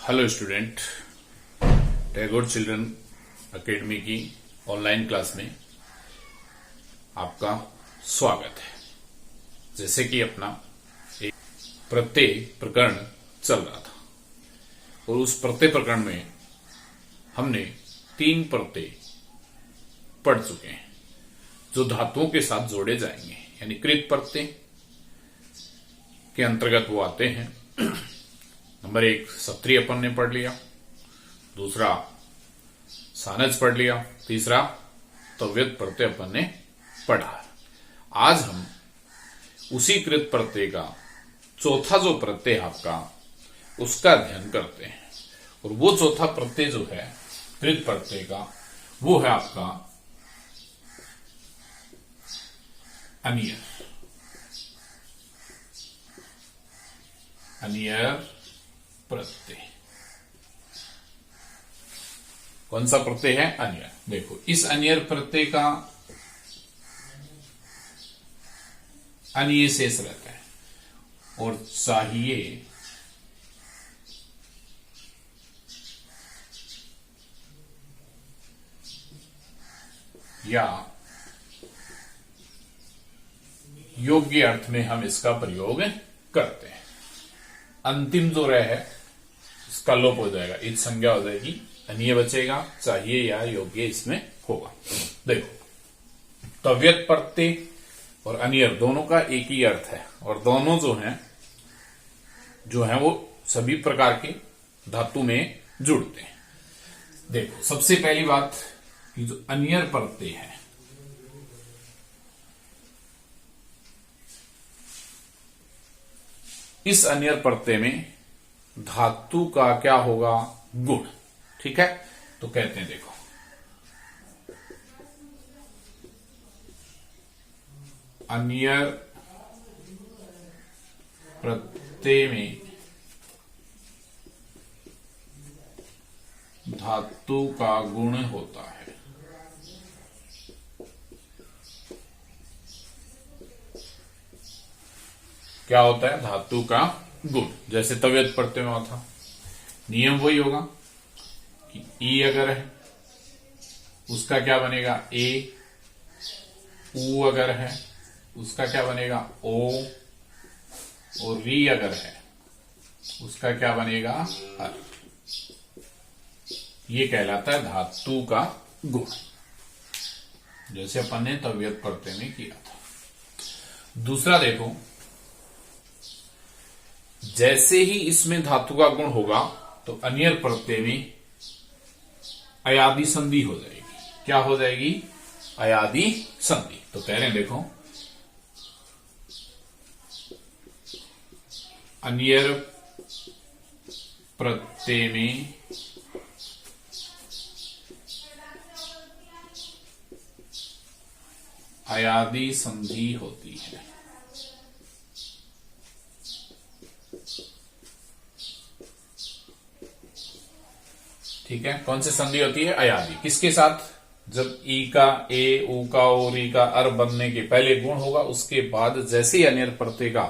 Hello student, Tagore children academy की online class में आपका स्वागत है। जैसे कि अपना एक प्रत्यय प्रकरण चल रहा था और उस प्रत्यय प्रकरण में हमने 3 प्रत्यय पढ़ चुके हैं जो धातुओं के साथ जोड़े जाएंगे, यानी कृत प्रत्यय के अंतर्गत वो आते हैं। नंबर 1 सत्रिय अपन ने पढ़ लिया, दूसरा सानज पढ़ लिया, तीसरा तव्यत प्रत्यय अपन ने पढ़ा। आज हम उसी कृत प्रत्यय का चौथा जो प्रत्यय आपका उसका अध्ययन करते हैं और वो चौथा प्रत्यय जो है कृत प्रत्यय का वो है आपका अनियर। अनियर प्रत्यय कौन सा प्रत्यय है? अनियर। देखो, इस अनियर प्रत्यय का अनिय शेष रहता है और चाहिए या योग्य अर्थ में हम इसका प्रयोग करते हैं। अंतिम जो रह है इसका लोप हो जाएगा, इत संज्ञा हो जाएगी, अनिय बचेगा, चाहिए या योग्य इसमें होगा। देखो, तव्यत प्रत्यय और अनियर दोनों का एक ही अर्थ है और दोनों जो हैं वो सभी प्रकार के धातु में जुड़ते हैं। देखो, सबसे पहली बात कि जो अनियर प्रत्यय है इस अनियर प्रत्यय में धातु का क्या होगा? गुण। ठीक है, तो कहते हैं देखो, अनियर प्रत्यय में धातु का गुण होता है। क्या होता है? धातु का गुण। जैसे तव्यत प्रत्यय में था, नियम वही होगा कि ई अगर है उसका क्या बनेगा? ए। ऊ अगर है उसका क्या बनेगा? ओ। और री अगर है उसका क्या बनेगा? अर। ये कहलाता है धातु का गुण, जैसे अपन ने तव्यत प्रत्यय में किया था। दूसरा देखो, जैसे ही इसमें धातु का गुण होगा तो अनियर प्रत्यय में अयादि संधि हो जाएगी। क्या हो जाएगी? अयादि संधि। तो कह रहे हैं देखो, अनियर प्रत्यय में अयादि संधि होती है। ठीक है, कौन सी संधि होती है? अयादि। किसके साथ? जब ई का ए, ऊ का ओ, री का अर बनने के पहले गुण होगा, उसके बाद जैसे ही अनियर प्रत्यय का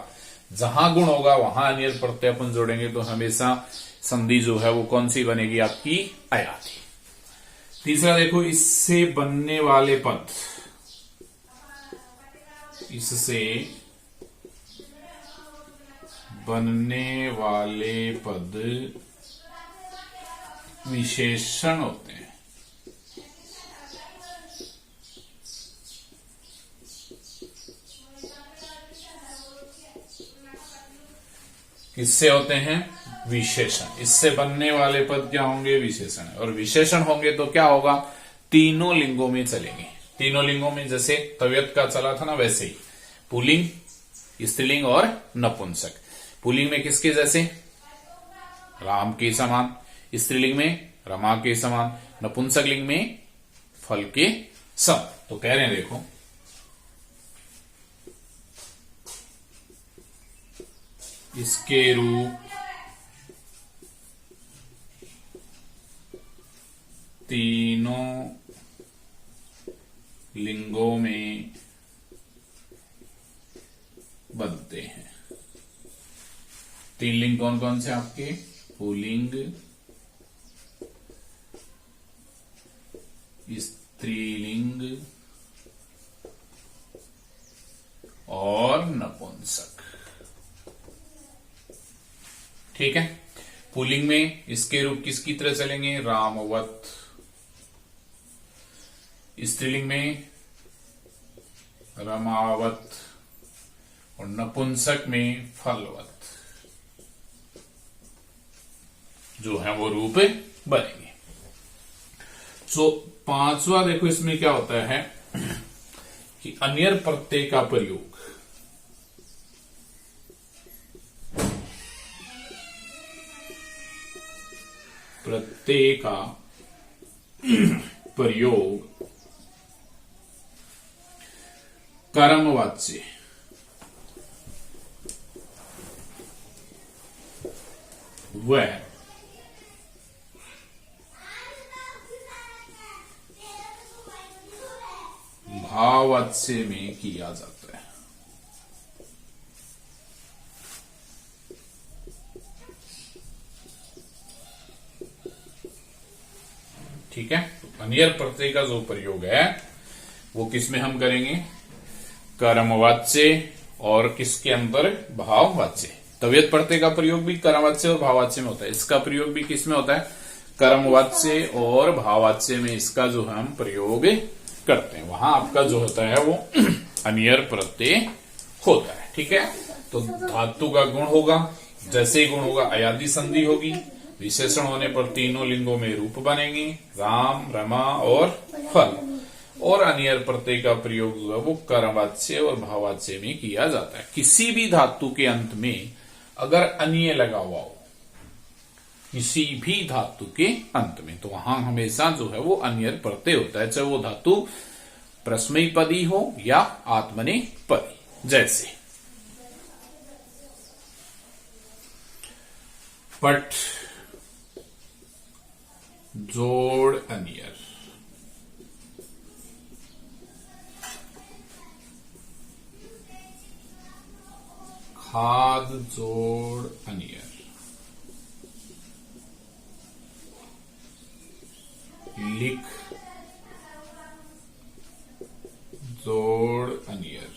जहां गुण होगा वहां अनियर प्रत्यय अपन जोड़ेंगे तो हमेशा संधि जो है वो कौन सी बनेगी? आपकी अयादि। तीसरा देखो, इससे बनने वाले पद, इससे बनने वाले पद विशेषण होते हैं। किससे होते हैं? विशेषण। इससे बनने वाले पद क्या होंगे? विशेषण। और विशेषण होंगे तो क्या होगा? तीनों लिंगों में चलेंगे। तीनों लिंगों में जैसे तव्यत का चला था ना, वैसे ही पुल्लिंग, स्त्रीलिंग और नपुंसक। पुल्लिंग में किसके जैसे? राम के समान। स्त्रीलिंग में रमा के समान। नपुंसक लिंग में फल के सम। तो कह रहे हैं देखो, इसके रूप तीनों लिंगों में बनते हैं। तीन लिंग कौन कौन से आपके? पुल्लिंग, स्त्रीलिंग और नपुंसक। ठीक है। पुल्लिंग में इसके रूप किसकी तरह चलेंगे? रामवत। स्त्रीलिंग में रमावत और नपुंसक में फलवत जो है वो रूप बनेंगे। तो पांचवा देखो इसमें क्या होता है कि अन्यर प्रत्यय का प्रयोग। प्रत्यय का प्रयोग कर्मवाच्य व भाववाच्य में किया जाता है। ठीक है। तो अन्यर प्रत्यय का जो प्रयोग है वो किसमें हम करेंगे? कर्मवाच्य और किसके अंदर? भाववाच्य। तव्यत प्रत्यय का प्रयोग भी कर्मवाच्य और भाववाच्य में होता है। इसका प्रयोग भी किसमें होता है? कर्मवाच्य और भाववाच्य में इसका जो हम प्रयोग करते हैं वहां आपका जो होता है वो अन्यर प्रत्यय होता है। ठीक है। तो धातु का गुण होगा, जैसे ही गुण होगा अयादि संधि होगी, विशेषण होने पर तीनों लिंगों में रूप बनेंगे, राम, रमा और फल। और अन्यर प्रत्यय का प्रयोग जो है वो कर्मवाच्य और भाववाच्य में किया जाता है। किसी भी धातु के अंत में अगर अन्य लगा हुआ हो, किसी भी धातु के अंत में, तो वहां हमेशा जो है वो अन्यर प्रत्यय होता है, चाहे वो धातु प्रश्मयपदी हो या आत्मनेपदी। जैसे पट, जोड़ अन्यर, खाद जोड़ अन्यर, लिख जोड़ अन्यर,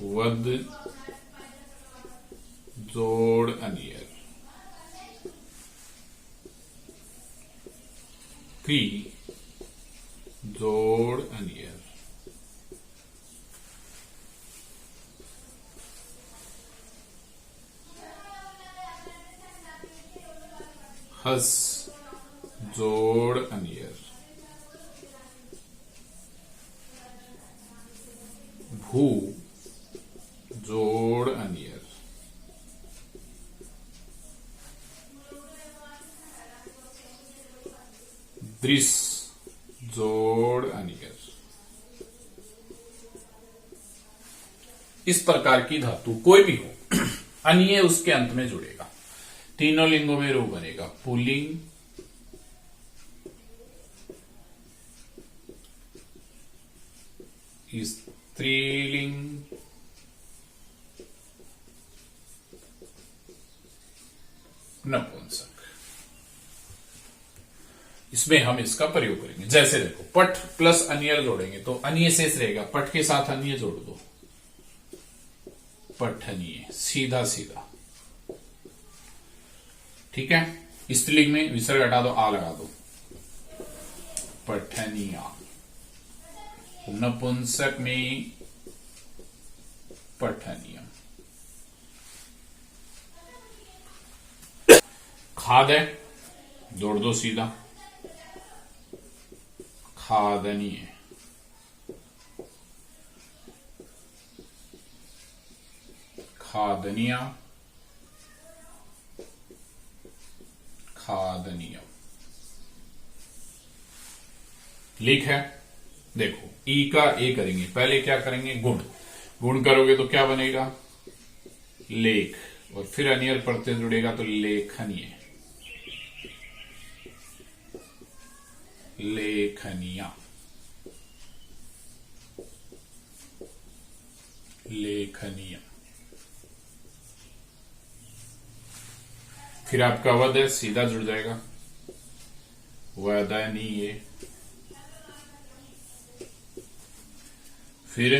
वद जोड़ अन्यर, क्री जोड़ अन्यर, हस जोड़ अन्यर, भू जोड़ अन्यर, दृश जोड़ अन्यर। इस प्रकार की धातु कोई भी हो अन्य उसके अंत में जुड़ेगा, तीनों लिंगों में रूप बनेगा। पुल्लिंग, स्त्रीलिंग, नपुंसक। इसमें हम इसका प्रयोग करेंगे। जैसे देखो पट प्लस अन्य जोड़ेंगे तो अन्य शेष रहेगा, पट के साथ अन्य जोड़ दो, पठनीय, सीधा सीधा। ठीक है। स्त्रीलिंग में विसर्ग हटा दो, आ लगा दो, पठनिया। नपुंसक में पठनियम। खाद है, जोड़ दो सीधा, खादनीय। खादनिया, खादनियम। लिख है, देखो ई का ए करेंगे, पहले क्या करेंगे? गुण। गुण करोगे तो क्या बनेगा? लेख, और फिर अन्यर प्रत्यय जुड़ेगा तो लेखनीय, लेखनिया, लेखनीय। फिर आपका वद है, सीधा जुड़ जाएगा, वदनीय। फिर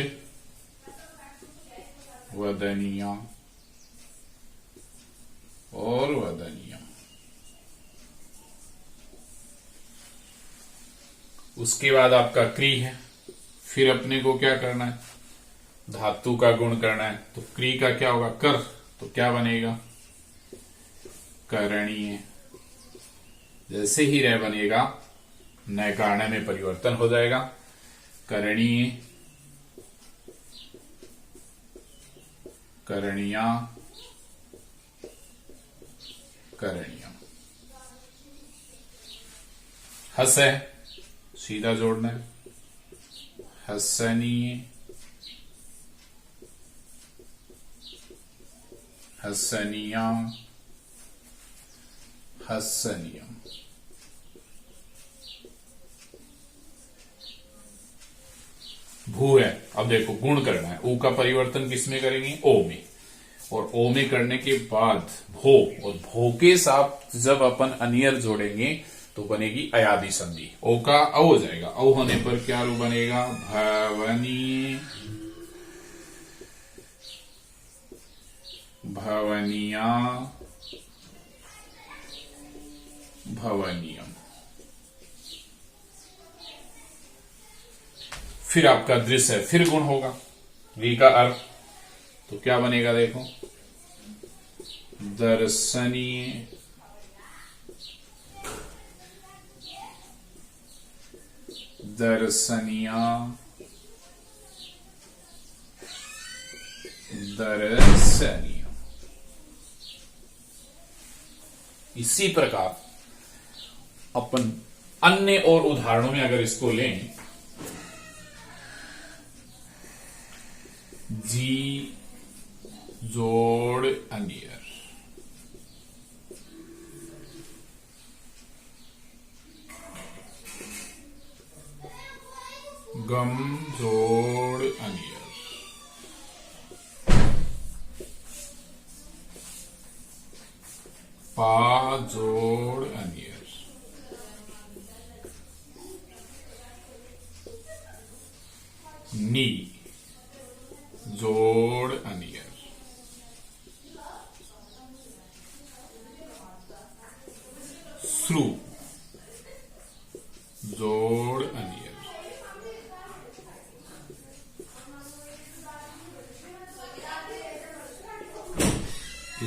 वदनीया और वदनीय। उसके बाद आपका क्री है। फिर अपने को क्या करना है, धातु का गुण करना है। तो क्री का क्या होगा, कर, तो क्या बनेगा, करणीय। जैसे ही रह बनेगा नए कारण में परिवर्तन हो जाएगा, करणीय, करणीया, करणीय। हस है, सीधा जोड़ना है, हसनीय, हसनिया, हसनियम। भू है, अब देखो गुण करना है। ऊ का परिवर्तन किसमें करेंगे, ओ में, और ओ में करने के बाद भो, और भो के साथ जब अपन अनियर जोड़ेंगे तो बनेगी अयादि संधि। ओ का औ हो जाएगा, औ होने पर क्या रूप बनेगा, भवनीय, भवनिया, भवनियम। फिर आपका दृश्य है, फिर गुण होगा, वी का अर्थ, तो क्या बनेगा देखो, दर्शनीय, दर्शनिया, दर्शनीय। इसी प्रकार अपन अन्य और उदाहरणों में अगर इसको लें, जी जोड़ अनियर, गम जोड़ अनियर, पा जोड़ अनियर, नी जोड़ अनियर, श्रु जोड़ अनियर,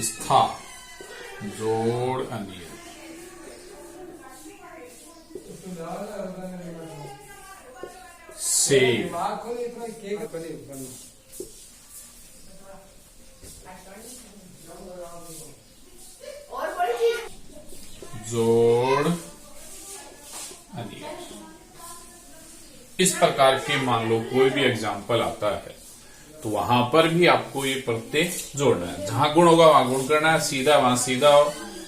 स्था जोड़ अनियर, से जोड़ अनियर। इस प्रकार के मान लो कोई भी एग्जाम्पल आता है तो वहां पर भी आपको ये प्रत्यय जोड़ना है। जहां गुण होगा वहां गुण करना है, सीधा वहां सीधा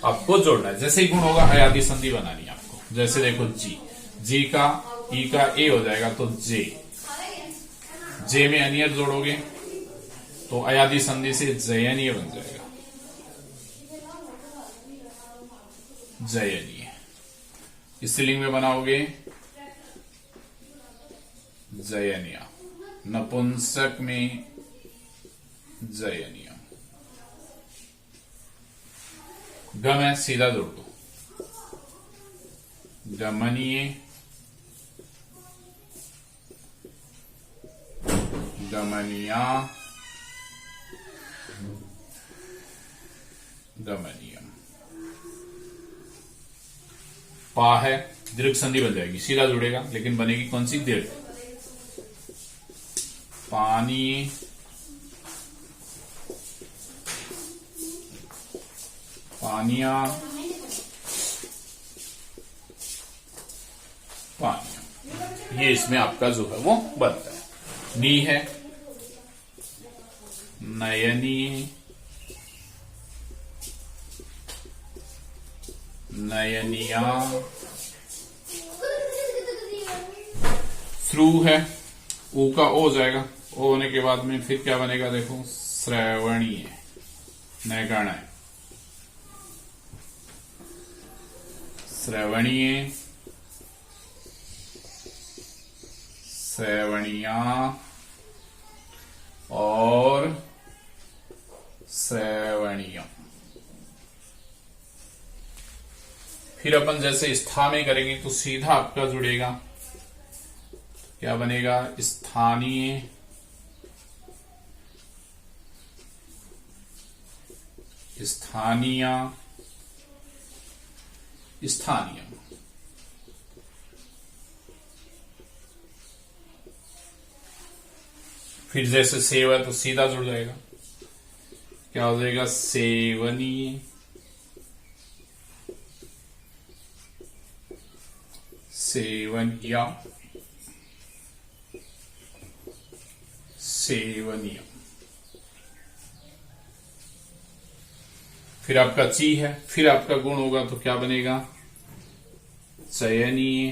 आपको जोड़ना है। जैसे ही गुण होगा अयादि संधि बनानी है आपको। जैसे देखो जी, जी का ई का ए हो जाएगा तो जे, जे में अनियर जोड़ोगे तो अयादि संधि से जयनीय बन जाएगा, जयनीय। स्त्रीलिंग में बनाओगे जयनीय, नपुंसक में जयनीय। गम है, सीधा जोड़ दो, गमनीय, गमनिया, गमनियम। पा है, दीर्घ संधि बन जाएगी, सीधा जुड़ेगा लेकिन बनेगी कौन सी, दीर्घ। पानी, पानिया, पानिया। ये इसमें आपका जो है वो बनता है। नी है, नयनी, नयनिया। श्रु है, ऊ का ओ जाएगा, ओ होने के बाद में फिर क्या बनेगा देखो, श्रवणीय, नयगण है। श्रवणीय, श्रवणिया और श्रवणीयम। फिर अपन जैसे स्था में करेंगे तो सीधा आपका जुड़ेगा, क्या बनेगा? स्थानीय, स्थानीय, स्थानीय। फिर जैसे सेवा तो सीधा जुड़ जाएगा, क्या हो जाएगा? सेवनीय, सेवनिया, सेवनीय। फिर आपका ची है, फिर आपका गुण होगा तो क्या बनेगा? चयनीय,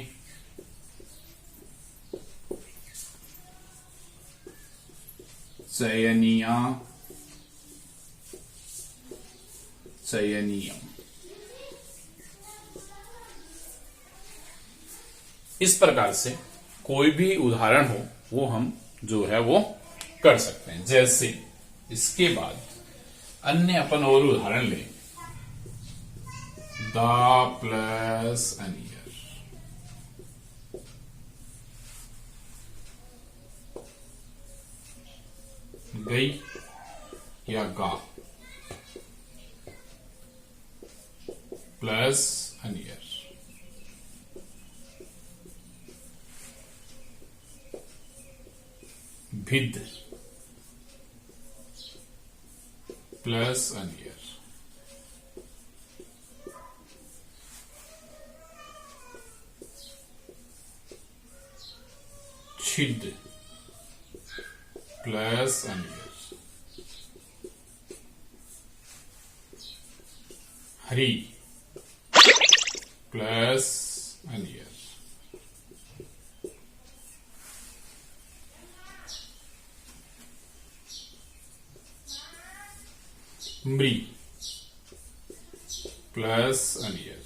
चयनिया, चयनीय। इस प्रकार से कोई भी उदाहरण हो वो हम जो है वो कर सकते हैं। जैसे इसके बाद अन्य अपन और उदाहरण लें, द प्लस अनियर, गई या गा प्लस अनियर, भिद प्लस अनियर, छिद प्लस अनियर, हरी प्लस अनियर, मृ प्लस अनियर,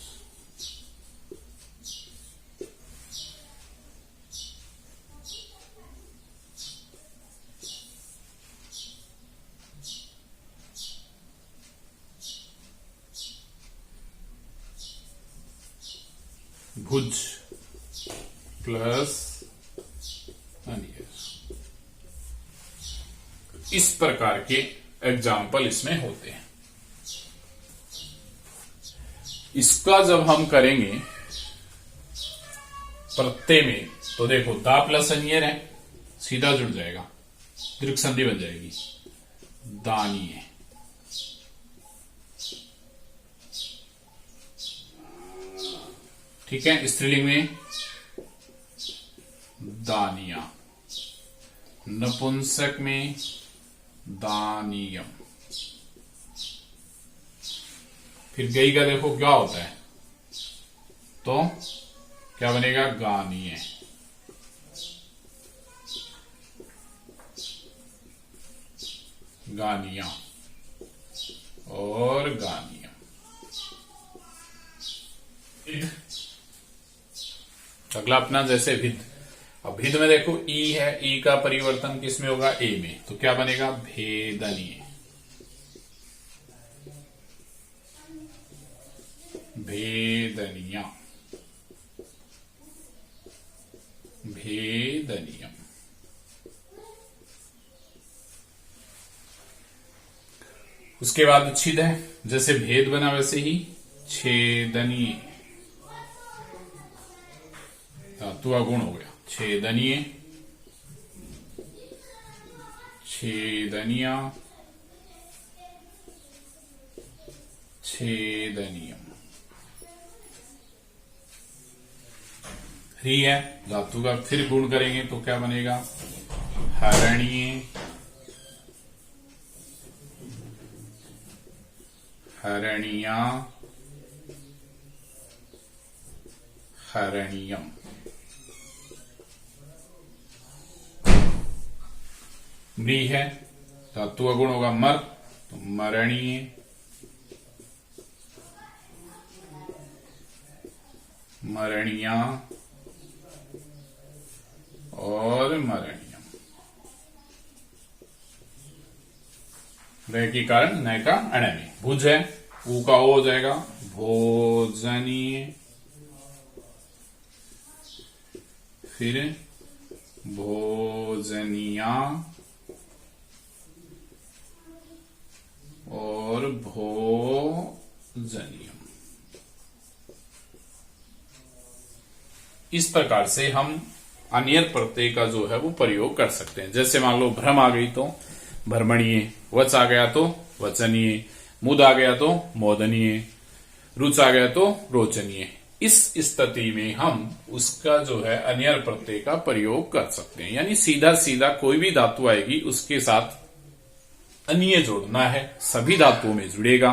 भुज प्लस अनियर। इस प्रकार के एग्जाम्पल इसमें होते हैं। इसका जब हम करेंगे प्रत्यय में तो देखो दा प्लस अनियर है, सीधा जुड़ जाएगा, दीर्घ संधि बन जाएगी, दानीय। ठीक है, स्त्रीलिंग में दानिया, नपुंसक में दानियम। फिर गई का देखो क्या होता है, तो क्या बनेगा? गानीय, गानिया और गानिया। अगला अपना जैसे भिद। अब भिद में देखो ई है, ई का परिवर्तन किस में होगा? ए में, तो क्या बनेगा? भेदनीय, भेदनिया, भेदनियम। उसके बाद छिद है, जैसे भेद बना वैसे ही छेदनीय, धातु गुण हो गया, छेदनीय, छेदनिया, छेदनियम। ही है, धातु का फिर गुण करेंगे तो क्या बनेगा? हरणीय, हरणिया, हरणीयम। मृ है, धातु का गुण होगा मर, तो मरणीय, मरणीया और मरणीयम। रह के कारण न का अणनीय। भुज है, ऊ का ओ हो जाएगा भोजनीय, फिर भोजनिया और भोजनियम। इस प्रकार से हम अनियर प्रत्यय का जो है वो प्रयोग कर सकते हैं। जैसे मान लो भ्रम आ गई तो भ्रमणीय, वच आ गया तो वचनीय, मुद आ गया तो मोदनीय, रुच आ गया तो रोचनीय। इस स्थिति में हम उसका जो है अनियर प्रत्यय का प्रयोग कर सकते हैं। यानी सीधा सीधा कोई भी धातु आएगी उसके साथ अनीय जोड़ना है, सभी धातुओं में जुड़ेगा।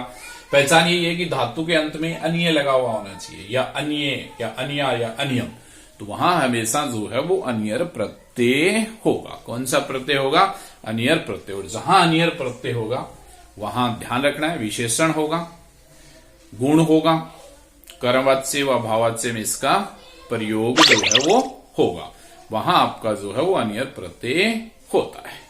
पहचान यही है कि धातु के अंत में अनीय लगा हुआ होना चाहिए, या अनीय या अनिया या अनियम, तो वहां हमेशा जो है वो अनियर प्रत्यय होगा। कौन सा प्रत्यय होगा? अनियर प्रत्यय। और जहां अनियर प्रत्यय होगा वहां ध्यान रखना है विशेषण होगा, गुण होगा, कर्मवाच्य व भाववाच्य में इसका प्रयोग जो है वो होगा, वहां आपका जो है वो अनियर प्रत्यय होता है।